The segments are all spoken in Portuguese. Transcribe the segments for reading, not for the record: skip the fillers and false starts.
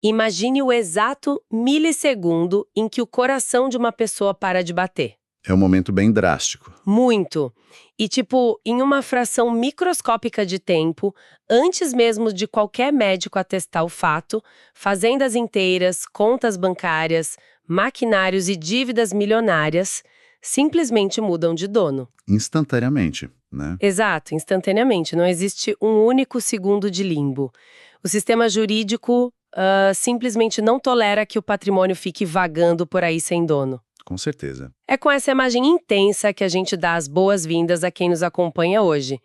Imagine o exato milissegundo em que o coração de uma pessoa para de bater. É um momento bem drástico. Muito. E, em uma fração microscópica de tempo, antes mesmo de qualquer médico atestar o fato, fazendas inteiras, contas bancárias, maquinários e dívidas milionárias simplesmente mudam de dono. Instantaneamente, né? Exato, instantaneamente. Não existe um único segundo de limbo. O sistema jurídico simplesmente não tolera que o patrimônio fique vagando por aí sem dono. Com certeza. É com essa imagem intensa que a gente dá as boas-vindas a quem nos acompanha hoje.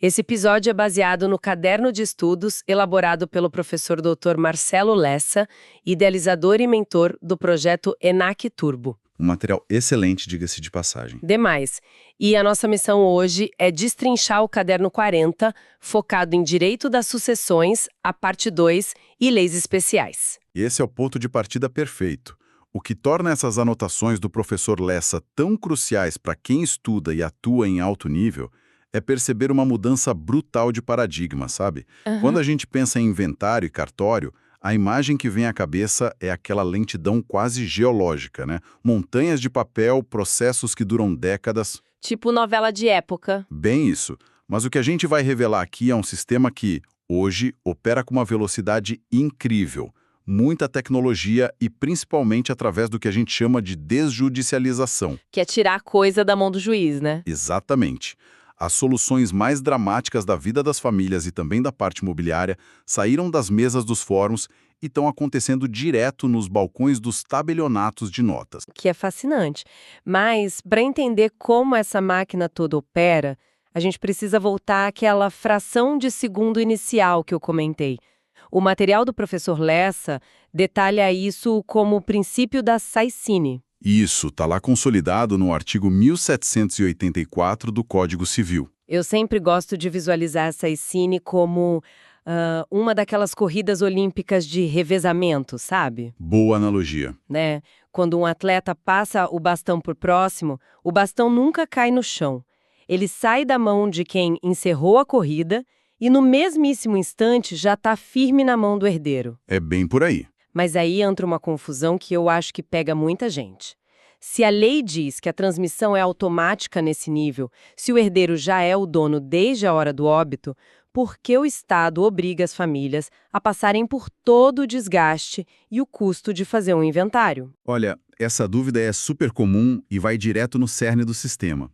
Esse episódio é baseado no caderno de estudos elaborado pelo professor Dr. Marcelo Lessa, idealizador e mentor do projeto ENAC Turbo. Um material excelente, diga-se de passagem. Demais. E a nossa missão hoje é destrinchar o caderno 40, focado em direito das sucessões, a parte 2 e leis especiais. E esse é o ponto de partida perfeito. O que torna essas anotações do professor Lessa tão cruciais para quem estuda e atua em alto nível é perceber uma mudança brutal de paradigma, sabe? Quando a gente pensa em inventário e cartório, a imagem que vem à cabeça é aquela lentidão quase geológica, né? Montanhas de papel, processos que duram décadas. Tipo novela de época. Bem isso. Mas o que a gente vai revelar aqui é um sistema que, hoje, opera com uma velocidade incrível. Muita tecnologia e principalmente através do que a gente chama de desjudicialização. Que é tirar a coisa da mão do juiz, né? Exatamente. As soluções mais dramáticas da vida das famílias e também da parte imobiliária saíram das mesas dos fóruns e estão acontecendo direto nos balcões dos tabelionatos de notas. Que é fascinante. Mas, para entender como essa máquina toda opera, a gente precisa voltar àquela fração de segundo inicial que eu comentei. O material do professor Lessa detalha isso como o princípio da Saicine. Isso, está lá consolidado no artigo 1784 do Código Civil. Eu sempre gosto de visualizar a Saicine como uma daquelas corridas olímpicas de revezamento, sabe? Boa analogia. Né? Quando um atleta passa o bastão por próximo, o bastão nunca cai no chão. Ele sai da mão de quem encerrou a corrida e no mesmíssimo instante já está firme na mão do herdeiro. É bem por aí. Mas aí entra uma confusão que eu acho que pega muita gente. Se a lei diz que a transmissão é automática nesse nível, se o herdeiro já é o dono desde a hora do óbito, por que o Estado obriga as famílias a passarem por todo o desgaste e o custo de fazer um inventário? Olha, essa dúvida é super comum e vai direto no cerne do sistema.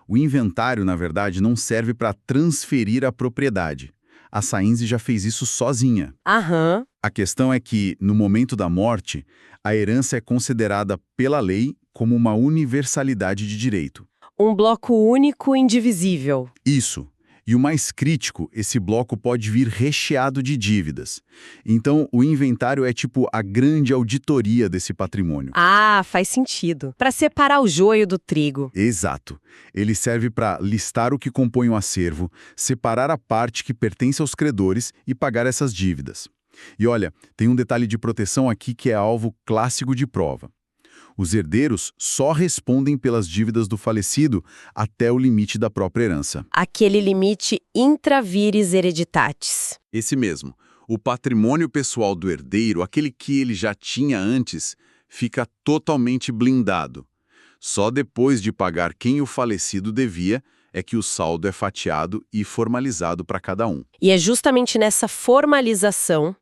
O inventário, na verdade, não serve para transferir a propriedade. A Sainz já fez isso sozinha. Aham. A questão é que, no momento da morte, a herança é considerada pela lei como uma universalidade de direito. Um bloco único e indivisível. Isso. E o mais crítico, esse bloco pode vir recheado de dívidas. Então, o inventário é tipo a grande auditoria desse patrimônio. Ah, faz sentido. Para separar o joio do trigo. Exato. Ele serve para listar o que compõe o acervo, separar a parte que pertence aos credores e pagar essas dívidas. E olha, tem um detalhe de proteção aqui que é alvo clássico de prova. Os herdeiros só respondem pelas dívidas do falecido até o limite da própria herança. Aquele limite intra vires hereditatis. Esse mesmo. O patrimônio pessoal do herdeiro, aquele que ele já tinha antes, fica totalmente blindado. Só depois de pagar quem o falecido devia é que o saldo é fatiado e formalizado para cada um. E é justamente nessa formalização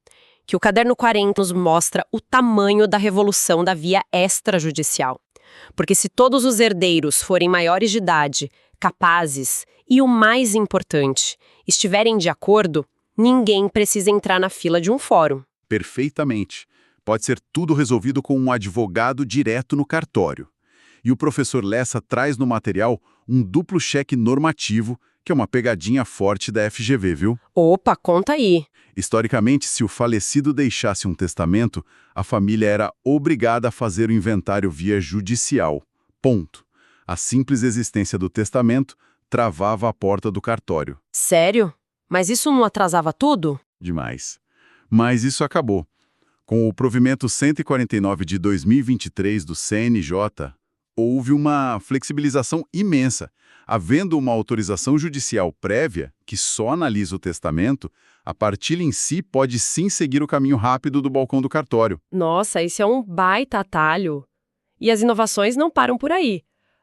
que o Caderno 40 nos mostra o tamanho da revolução da via extrajudicial. Porque se todos os herdeiros forem maiores de idade, capazes e, o mais importante, estiverem de acordo, ninguém precisa entrar na fila de um fórum. Perfeitamente. Pode ser tudo resolvido com um advogado direto no cartório. E o professor Lessa traz no material um duplo cheque normativo, que é uma pegadinha forte da FGV, viu? Opa, conta aí. Historicamente, se o falecido deixasse um testamento, a família era obrigada a fazer o inventário via judicial. Ponto. A simples existência do testamento travava a porta do cartório. Sério? Mas isso não atrasava tudo? Demais. Mas isso acabou. Com o provimento 149 de 2023 do CNJ, houve uma flexibilização imensa. Havendo uma autorização judicial prévia, que só analisa o testamento, a partilha em si pode sim seguir o caminho rápido do balcão do cartório. Nossa, esse é um baita atalho. E as inovações não param por aí.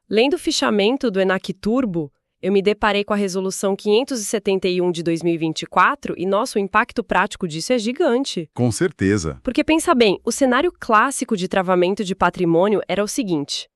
Lendo o fichamento do ENAC Turbo, eu me deparei com a Resolução 571 de 2024 e, nossa, o impacto prático disso é gigante. Com certeza. Porque pensa bem, o cenário clássico de travamento de patrimônio era o seguinte: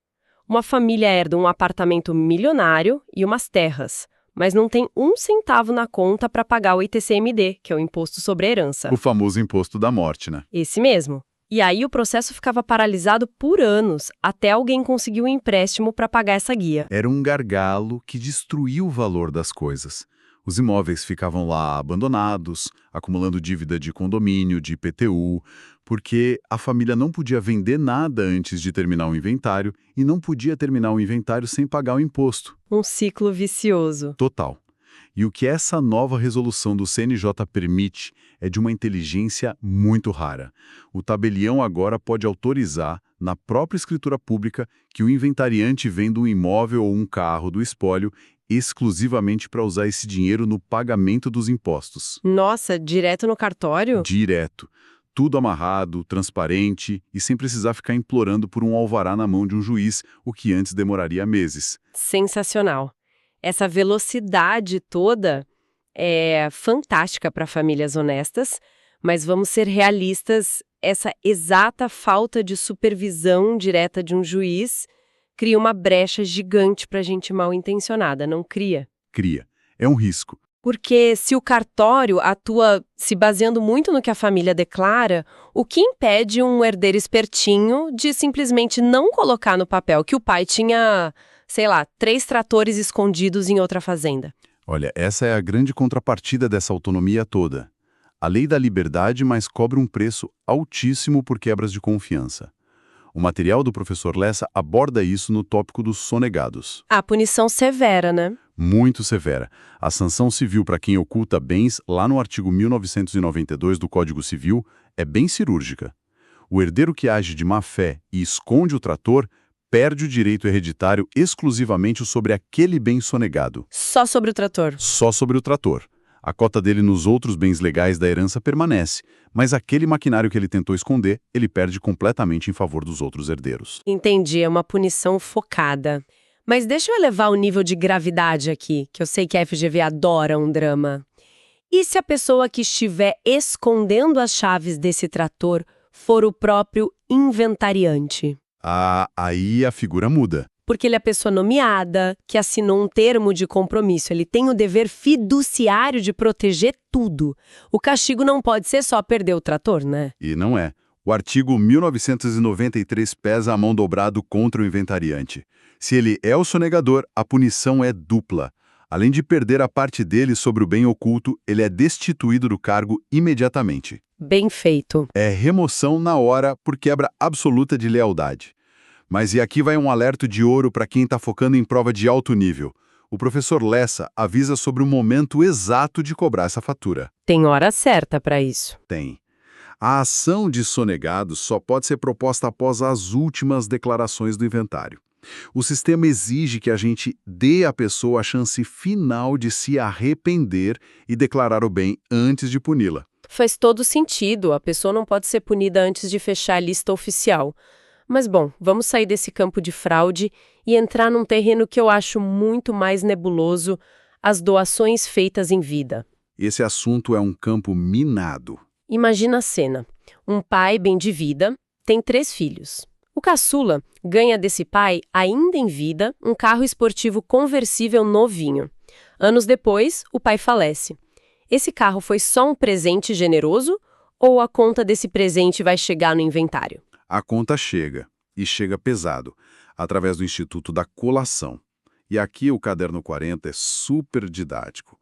uma família herda um apartamento milionário e umas terras, mas não tem um centavo na conta para pagar o ITCMD, que é o Imposto sobre a Herança. O famoso imposto da morte, né? Esse mesmo. E aí o processo ficava paralisado por anos, até alguém conseguir um empréstimo para pagar essa guia. Era um gargalo que destruía o valor das coisas. Os imóveis ficavam lá abandonados, acumulando dívida de condomínio, de IPTU, porque a família não podia vender nada antes de terminar o inventário e não podia terminar o inventário sem pagar o imposto. Um ciclo vicioso. Total. E o que essa nova resolução do CNJ permite é de uma inteligência muito rara. O tabelião agora pode autorizar, na própria escritura pública, que o inventariante venda um imóvel ou um carro do espólio exclusivamente para usar esse dinheiro no pagamento dos impostos. Nossa, direto no cartório? Direto. Tudo amarrado, transparente e sem precisar ficar implorando por um alvará na mão de um juiz, o que antes demoraria meses. Sensacional. Essa velocidade toda é fantástica para famílias honestas, mas vamos ser realistas, essa exata falta de supervisão direta de um juiz cria uma brecha gigante para gente mal intencionada, não cria? Cria. É um risco. Porque se o cartório atua se baseando muito no que a família declara, o que impede um herdeiro espertinho de simplesmente não colocar no papel que o pai tinha, sei lá, 3 tratores escondidos em outra fazenda? Olha, essa é a grande contrapartida dessa autonomia toda. A lei da liberdade, mas cobra um preço altíssimo por quebras de confiança. O material do professor Lessa aborda isso no tópico dos sonegados. A punição severa, né? Muito severa. A sanção civil para quem oculta bens, lá no artigo 1992 do Código Civil, é bem cirúrgica. O herdeiro que age de má fé e esconde o trator perde o direito hereditário exclusivamente sobre aquele bem sonegado. Só sobre o trator. Só sobre o trator. A cota dele nos outros bens legais da herança permanece, mas aquele maquinário que ele tentou esconder, ele perde completamente em favor dos outros herdeiros. Entendi, é uma punição focada. Mas deixa eu elevar o nível de gravidade aqui, que eu sei que a FGV adora um drama. E se a pessoa que estiver escondendo as chaves desse trator for o próprio inventariante? Aí a figura muda. Porque ele é a pessoa nomeada, que assinou um termo de compromisso. Ele tem o dever fiduciário de proteger tudo. O castigo não pode ser só perder o trator, né? E não é. O artigo 1993 pesa a mão dobrado contra o inventariante. Se ele é o sonegador, a punição é dupla. Além de perder a parte dele sobre o bem oculto, ele é destituído do cargo imediatamente. Bem feito. É remoção na hora por quebra absoluta de lealdade. Mas e aqui vai um alerta de ouro para quem está focando em prova de alto nível. O professor Lessa avisa sobre o momento exato de cobrar essa fatura. Tem hora certa para isso. Tem. A ação de sonegado só pode ser proposta após as últimas declarações do inventário. O sistema exige que a gente dê à pessoa a chance final de se arrepender e declarar o bem antes de puni-la. Faz todo sentido. A pessoa não pode ser punida antes de fechar a lista oficial. Mas, bom, vamos sair desse campo de fraude e entrar num terreno que eu acho muito mais nebuloso, as doações feitas em vida. Esse assunto é um campo minado. Imagina a cena. Um pai bem de vida tem 3 filhos. O caçula ganha desse pai, ainda em vida, um carro esportivo conversível novinho. Anos depois, o pai falece. Esse carro foi só um presente generoso ou a conta desse presente vai chegar no inventário? A conta chega, e chega pesado, através do Instituto da Colação. E aqui o Caderno 40 é super didático.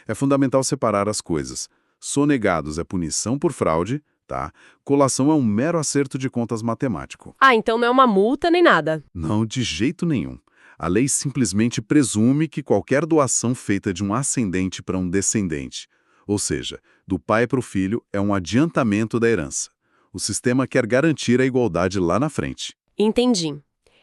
É fundamental separar as coisas. Sonegados é punição por fraude, tá? Colação é um mero acerto de contas matemático. Ah, então não é uma multa nem nada. Não, de jeito nenhum. A lei simplesmente presume que qualquer doação feita de um ascendente para um descendente, ou seja, do pai para o filho, é um adiantamento da herança. O sistema quer garantir a igualdade lá na frente. Entendi.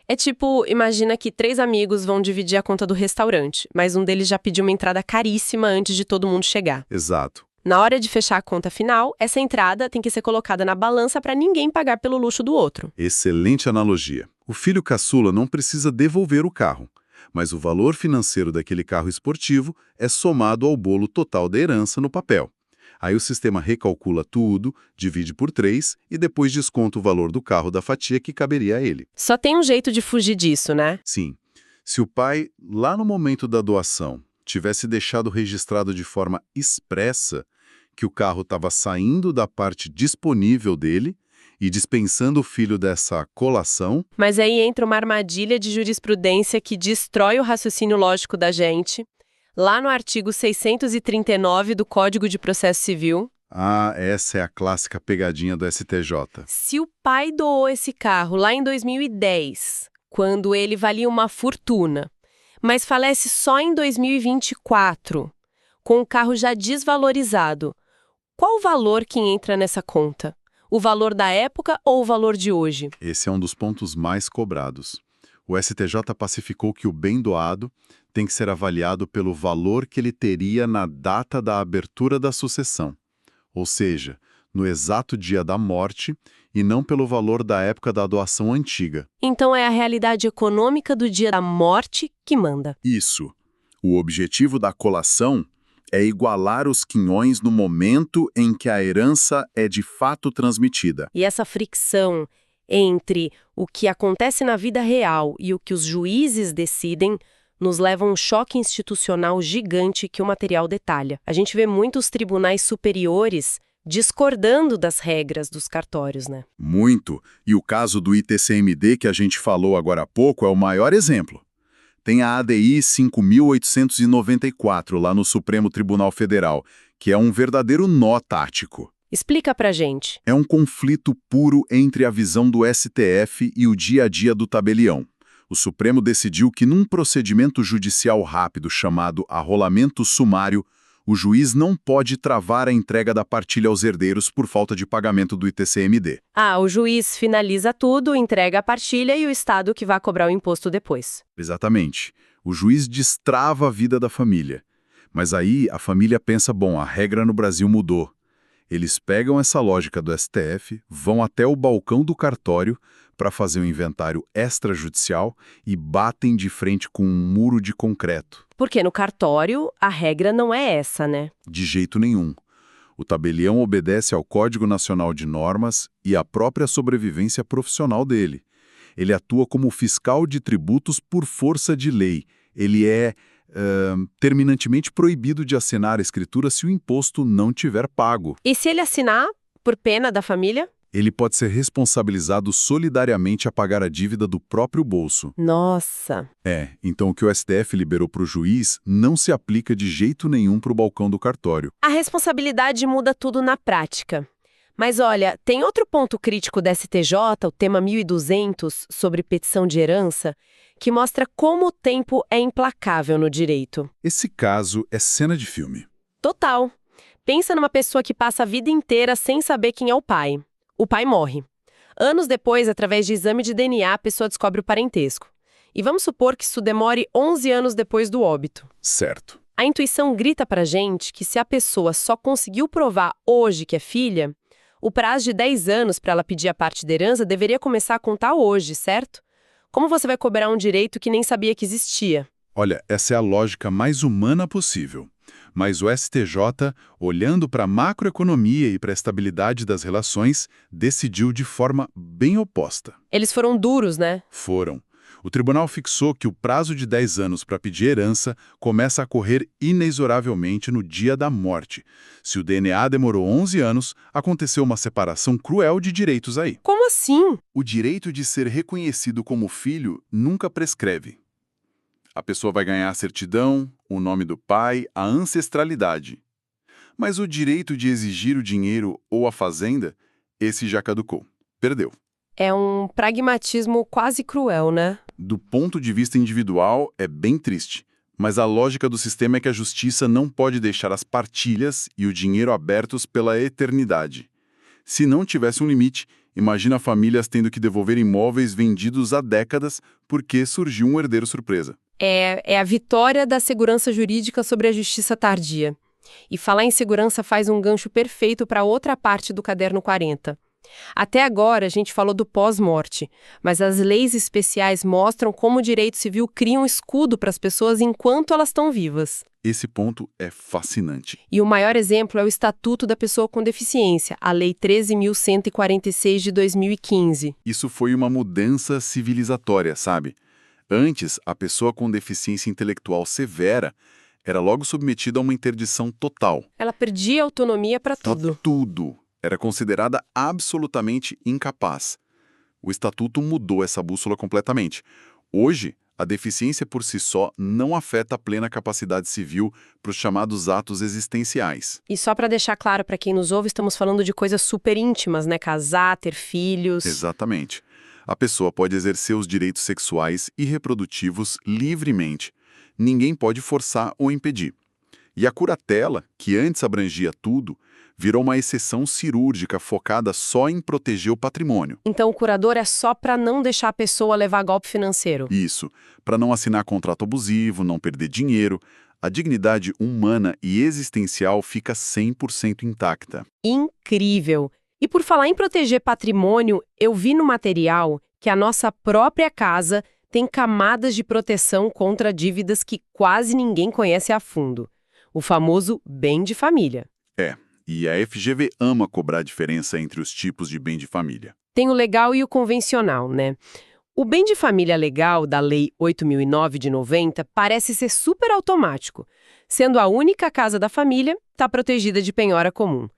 É tipo, imagina que 3 amigos vão dividir a conta do restaurante, mas um deles já pediu uma entrada caríssima antes de todo mundo chegar. Exato. Na hora de fechar a conta final, essa entrada tem que ser colocada na balança para ninguém pagar pelo luxo do outro. Excelente analogia. O filho caçula não precisa devolver o carro, mas o valor financeiro daquele carro esportivo é somado ao bolo total da herança no papel. Aí o sistema recalcula tudo, divide por 3 e depois desconta o valor do carro da fatia que caberia a ele. Só tem um jeito de fugir disso, né? Sim, se o pai, lá no momento da doação, tivesse deixado registrado de forma expressa que o carro estava saindo da parte disponível dele e dispensando o filho dessa colação, Mas aí entra uma armadilha de jurisprudência que destrói o raciocínio lógico da gente. Lá no artigo 639 do Código de Processo Civil, essa é a clássica pegadinha do STJ. se o pai doou esse carro lá em 2010, quando ele valia uma fortuna, mas falece só em 2024, com o carro já desvalorizado, qual o valor que entra nessa conta? O valor da época ou o valor de hoje? Esse é um dos pontos mais cobrados. O STJ pacificou que o bem doado tem que ser avaliado pelo valor que ele teria na data da abertura da sucessão, ou seja, no exato dia da morte e não pelo valor da época da doação antiga. Então é a realidade econômica do dia da morte que manda. Isso. O objetivo da colação é igualar os quinhões no momento em que a herança é de fato transmitida. E essa fricção entre o que acontece na vida real e o que os juízes decidem nos leva a um choque institucional gigante que o material detalha. A gente vê muitos tribunais superiores discordando das regras dos cartórios, né? Muito. E o caso do ITCMD que a gente falou agora há pouco é o maior exemplo. Tem a ADI 5.894 lá no Supremo Tribunal Federal, que é um verdadeiro nó tático. Explica pra gente. É um conflito puro entre a visão do STF e o dia a dia do tabelião. O Supremo decidiu que num procedimento judicial rápido chamado arrolamento sumário, o juiz não pode travar a entrega da partilha aos herdeiros por falta de pagamento do ITCMD. O juiz finaliza tudo, entrega a partilha e o Estado que vai cobrar o imposto depois. Exatamente. O juiz destrava a vida da família. Mas aí a família pensa, bom, a regra no Brasil mudou. Eles pegam essa lógica do STF, vão até o balcão do cartório para fazer um inventário extrajudicial e batem de frente com um muro de concreto. Porque no cartório a regra não é essa, né? De jeito nenhum. O tabelião obedece ao Código Nacional de Normas e à própria sobrevivência profissional dele. Ele atua como fiscal de tributos por força de lei. Ele é terminantemente proibido de assinar a escritura se o imposto não tiver pago. E se ele assinar, por pena da família? Ele pode ser responsabilizado solidariamente a pagar a dívida do próprio bolso. Nossa! Então o que o STF liberou para o juiz não se aplica de jeito nenhum para o balcão do cartório. A responsabilidade muda tudo na prática. Mas olha, tem outro ponto crítico da STJ, o tema 1200, sobre petição de herança, que mostra como o tempo é implacável no direito. Esse caso é cena de filme. Total. Pensa numa pessoa que passa a vida inteira sem saber quem é o pai. O pai morre. Anos depois, através de exame de DNA, a pessoa descobre o parentesco. E vamos supor que isso demore 11 anos depois do óbito. Certo. A intuição grita pra gente que se a pessoa só conseguiu provar hoje que é filha, o prazo de 10 anos para ela pedir a parte da herança deveria começar a contar hoje, certo? Como você vai cobrar um direito que nem sabia que existia? Olha, essa é a lógica mais humana possível. Mas o STJ, olhando para a macroeconomia e para a estabilidade das relações, decidiu de forma bem oposta. Eles foram duros, né? Foram. O tribunal fixou que o prazo de 10 anos para pedir herança começa a correr inexoravelmente no dia da morte. Se o DNA demorou 11 anos, aconteceu uma separação cruel de direitos aí. Como assim? O direito de ser reconhecido como filho nunca prescreve. A pessoa vai ganhar a certidão, o nome do pai, a ancestralidade. Mas o direito de exigir o dinheiro ou a fazenda, esse já caducou. Perdeu. É um pragmatismo quase cruel, né? Do ponto de vista individual, é bem triste. Mas a lógica do sistema é que a justiça não pode deixar as partilhas e o dinheiro abertos pela eternidade. Se não tivesse um limite, imagina famílias tendo que devolver imóveis vendidos há décadas porque surgiu um herdeiro surpresa. É a vitória da segurança jurídica sobre a justiça tardia. E falar em segurança faz um gancho perfeito para outra parte do Caderno 40. Até agora a gente falou do pós-morte, mas as leis especiais mostram como o direito civil cria um escudo para as pessoas enquanto elas estão vivas. Esse ponto é fascinante. E o maior exemplo é o Estatuto da Pessoa com Deficiência, a Lei 13.146 de 2015. Isso foi uma mudança civilizatória, sabe? Antes, a pessoa com deficiência intelectual severa era logo submetida a uma interdição total. Ela perdia autonomia para tudo. Tudo. Era considerada absolutamente incapaz. O Estatuto mudou essa bússola completamente. Hoje, a deficiência por si só não afeta a plena capacidade civil para os chamados atos existenciais. E só para deixar claro para quem nos ouve, estamos falando de coisas super íntimas, né? Casar, ter filhos. Exatamente. A pessoa pode exercer os direitos sexuais e reprodutivos livremente. Ninguém pode forçar ou impedir. E a curatela, que antes abrangia tudo, virou uma exceção cirúrgica focada só em proteger o patrimônio. Então o curador é só para não deixar a pessoa levar golpe financeiro. Isso, para não assinar contrato abusivo, não perder dinheiro. A dignidade humana e existencial fica 100% intacta. Incrível! E por falar em proteger patrimônio, eu vi no material que a nossa própria casa tem camadas de proteção contra dívidas que quase ninguém conhece a fundo. O famoso bem de família. E a FGV ama cobrar a diferença entre os tipos de bem de família. Tem o legal e o convencional, né? O bem de família legal da Lei 8.009 de 90 parece ser super automático. Sendo a única casa da família, está protegida de penhora comum.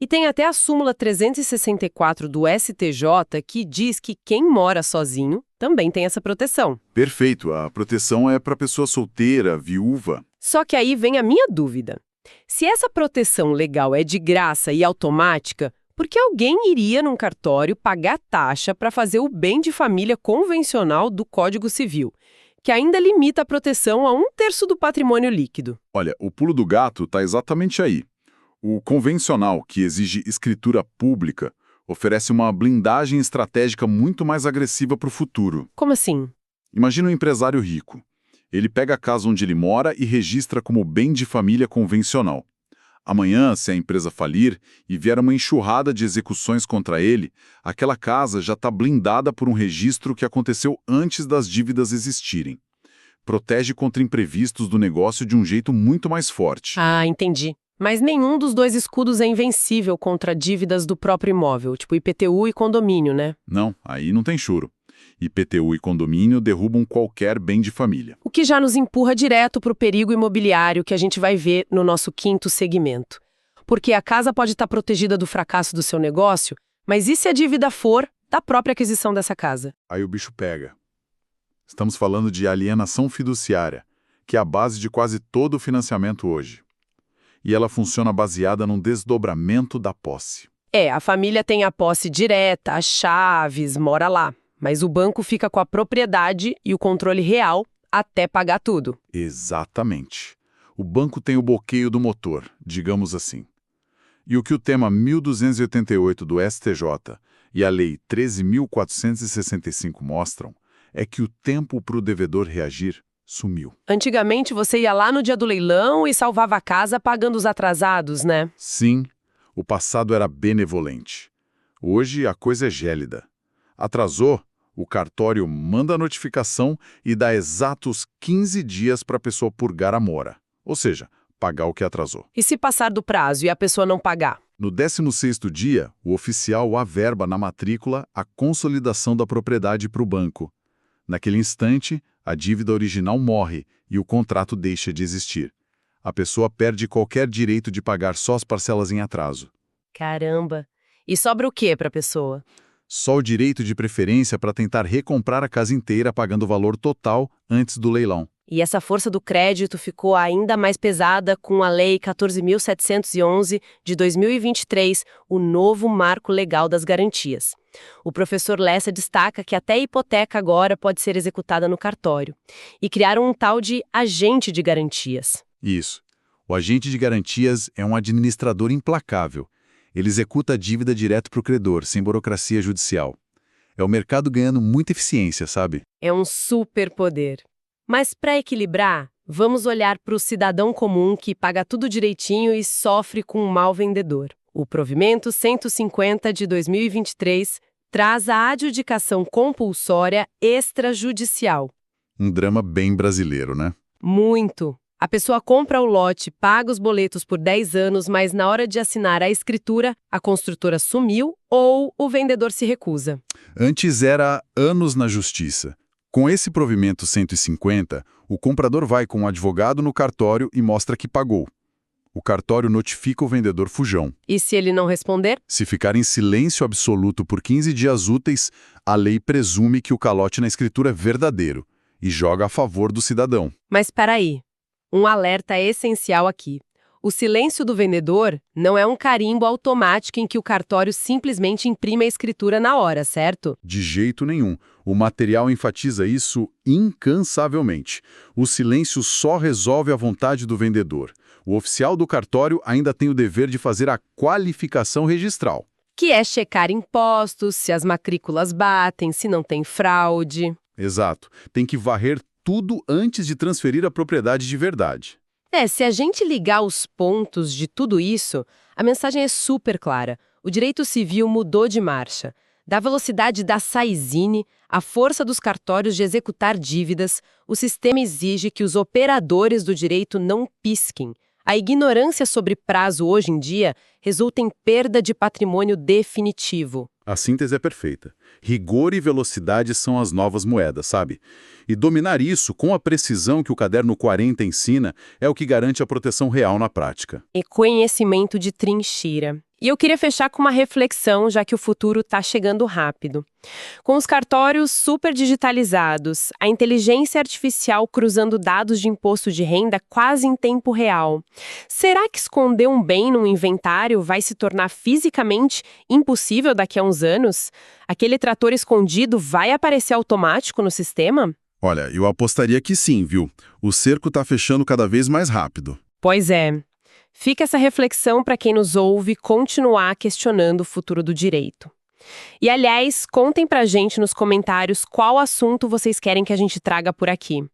E tem até a súmula 364 do STJ que diz que quem mora sozinho também tem essa proteção. Perfeito, a proteção é para pessoa solteira, viúva. Só que aí vem a minha dúvida. Se essa proteção legal é de graça e automática, por que alguém iria num cartório pagar taxa para fazer o bem de família convencional do Código Civil, que ainda limita a proteção a 1/3 do patrimônio líquido? Olha, o pulo do gato está exatamente aí. O convencional, que exige escritura pública, oferece uma blindagem estratégica muito mais agressiva para o futuro. Como assim? Imagina um empresário rico. Ele pega a casa onde ele mora e registra como bem de família convencional. Amanhã, se a empresa falir e vier uma enxurrada de execuções contra ele, aquela casa já está blindada por um registro que aconteceu antes das dívidas existirem. Protege contra imprevistos do negócio de um jeito muito mais forte. Ah, entendi. Mas nenhum dos dois escudos é invencível contra dívidas do próprio imóvel, tipo IPTU e condomínio, né? Não, aí não tem choro. IPTU e condomínio derrubam qualquer bem de família. O que já nos empurra direto para o perigo imobiliário que a gente vai ver no nosso quinto segmento. Porque a casa pode estar protegida do fracasso do seu negócio, mas e se a dívida for da própria aquisição dessa casa? Aí o bicho pega. Estamos falando de alienação fiduciária, que é a base de quase todo o financiamento hoje. E ela funciona baseada num desdobramento da posse. A família tem a posse direta, as chaves, mora lá. Mas o banco fica com a propriedade e o controle real até pagar tudo. Exatamente. O banco tem o bloqueio do motor, digamos assim. E o que o tema 1288 do STJ e a Lei 13.465 mostram é que o tempo para o devedor reagir sumiu. Antigamente você ia lá no dia do leilão e salvava a casa pagando os atrasados, né? Sim, o passado era benevolente. Hoje a coisa é gélida. Atrasou? O cartório manda a notificação e dá exatos 15 dias para a pessoa purgar a mora, ou seja, pagar o que atrasou. E se passar do prazo e a pessoa não pagar? No 16º dia, o oficial averba na matrícula a consolidação da propriedade para o banco. Naquele instante, a dívida original morre e o contrato deixa de existir. A pessoa perde qualquer direito de pagar só as parcelas em atraso. Caramba! E sobra o quê para a pessoa? Só o direito de preferência para tentar recomprar a casa inteira pagando o valor total antes do leilão. E essa força do crédito ficou ainda mais pesada com a Lei 14.711 de 2023, o novo marco legal das garantias. O professor Lessa destaca que até a hipoteca agora pode ser executada no cartório. E criaram um tal de agente de garantias. Isso. O agente de garantias é um administrador implacável. Ele executa a dívida direto para o credor, sem burocracia judicial. É o mercado ganhando muita eficiência, sabe? É um superpoder. Mas para equilibrar, vamos olhar para o cidadão comum que paga tudo direitinho e sofre com um mau vendedor. O Provimento 150 de 2023 traz a adjudicação compulsória extrajudicial. Um drama bem brasileiro, né? Muito. A pessoa compra o lote, paga os boletos por 10 anos, mas na hora de assinar a escritura, a construtora sumiu ou o vendedor se recusa. Antes era anos na justiça. Com esse provimento 150, o comprador vai com um advogado no cartório e mostra que pagou. O cartório notifica o vendedor fujão. E se ele não responder? Se ficar em silêncio absoluto por 15 dias úteis, a lei presume que o calote na escritura é verdadeiro e joga a favor do cidadão. Mas espera aí. Um alerta essencial aqui. O silêncio do vendedor não é um carimbo automático em que o cartório simplesmente imprime a escritura na hora, certo? De jeito nenhum. O material enfatiza isso incansavelmente. O silêncio só resolve a vontade do vendedor. O oficial do cartório ainda tem o dever de fazer a qualificação registral. Que é checar impostos, se as matrículas batem, se não tem fraude. Exato. Tem que varrer tudo antes de transferir a propriedade de verdade. Se a gente ligar os pontos de tudo isso, a mensagem é super clara. O direito civil mudou de marcha. Da velocidade da saisine, à força dos cartórios de executar dívidas, o sistema exige que os operadores do direito não pisquem. A ignorância sobre prazo hoje em dia resulta em perda de patrimônio definitivo. A síntese é perfeita. Rigor e velocidade são as novas moedas, sabe? E dominar isso com a precisão que o Caderno 40 ensina é o que garante a proteção real na prática. E conhecimento de trincheira. E eu queria fechar com uma reflexão, já que o futuro está chegando rápido. Com os cartórios super digitalizados, a inteligência artificial cruzando dados de imposto de renda quase em tempo real, será que esconder um bem num inventário vai se tornar fisicamente impossível daqui a uns anos? Aquele trator escondido vai aparecer automático no sistema? Olha, eu apostaria que sim, viu? O cerco está fechando cada vez mais rápido. Pois é. Fica essa reflexão para quem nos ouve continuar questionando o futuro do direito. E, aliás, contem pra gente nos comentários qual assunto vocês querem que a gente traga por aqui.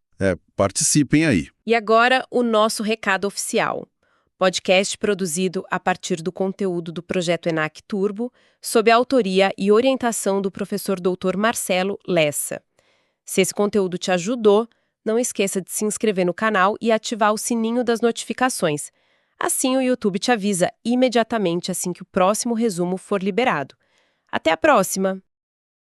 Participem aí. E agora, o nosso recado oficial. Podcast produzido a partir do conteúdo do projeto ENAC Turbo, sob a autoria e orientação do professor Dr. Marcelo Lessa. Se esse conteúdo te ajudou, não esqueça de se inscrever no canal e ativar o sininho das notificações. Assim, o YouTube te avisa imediatamente assim que o próximo resumo for liberado. Até a próxima!